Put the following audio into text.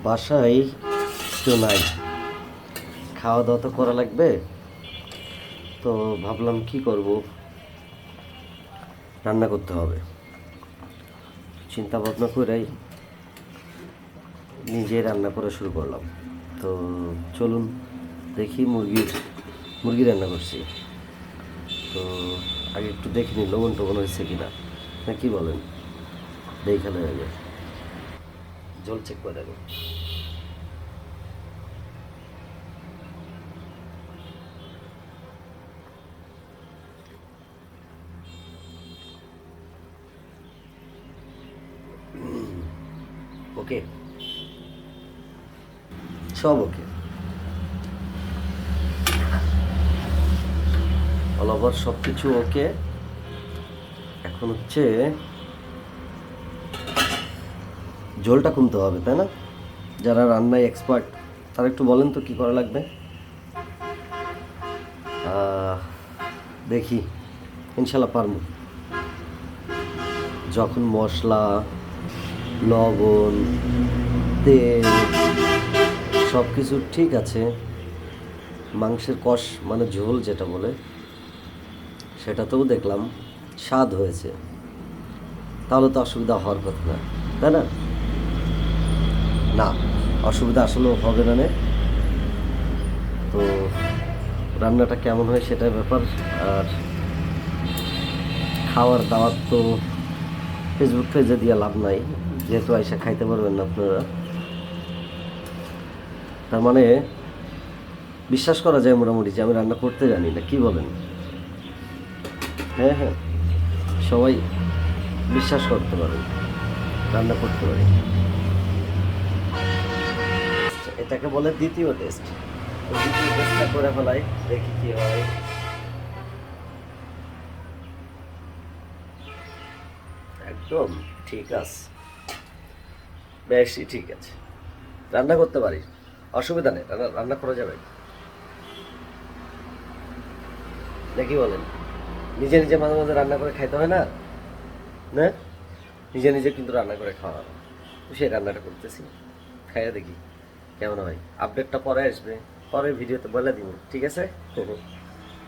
বাসায় কেউ নাই, খাওয়া দাওয়া তো করা লাগবে। তো ভাবলাম কি করব, রান্না করতে হবে। চিন্তা ভাবনা করেই নিজে রান্না করা শুরু করলাম। তো চলুন দেখি, মুরগি রান্না করছি। তো আগে একটু দেখে নিই লবণ টবণ হয়েছে কিনা, না কি বলেন? দেখালে আগে জল চেক করে দেবো। ওকে, সব ওকে, অল ওভার সব কিছু ওকে। এখন হচ্ছে ঝোলটা কমতে হবে, তাই না? যারা রান্নায় এক্সপার্ট তারা একটু বলেন তো কী করা লাগবে। দেখি, ইনশাল্লাহ পারবো। যখন মশলা, লবণ, তেল সব কিছু ঠিক আছে, মাংসের কষ মানে ঝোল যেটা বলে সেটাতেও দেখলাম স্বাদ হয়েছে, তাহলে তো অসুবিধা হওয়ার কথা না, তাই না? না, অসুবিধা আসলেও হবে না। তো রান্নাটা কেমন হয় সেটার ব্যাপার। আর খাওয়ার দাওয়াত তো ফেসবুক পেজে দিয়ে লাভ নাই, যেহেতু আইসা খাইতে পারবেন না আপনারা। তার মানে বিশ্বাস করা যায় মোটামুটি যে আমি রান্না করতে জানি, না কি বলেন? হ্যাঁ হ্যাঁ, সবাই বিশ্বাস করতে পারেন রান্না করতে পারি। এটাকে বলে দ্বিতীয় টেস্ট। দ্বিতীয় টেস্টটা করে ফেলাই, দেখি কি হয়। একদম ঠিক আছে, বেশি ঠিক আছে, রান্না করতে পারি, অসুবিধা নেই, রান্না করা যাবে। নাকি বলেন? নিজে নিজে মাঝে মাঝে রান্না করে খাইতে হয় না, না? নিজে নিজে কিন্তু রান্না করে খাওয়া, সেই রান্নাটা করতেছি, খাইয়া দেখি কেমন হয়। আপডেটটা পরে আসবে, পরের ভিডিওতে বলে দিব, ঠিক আছে?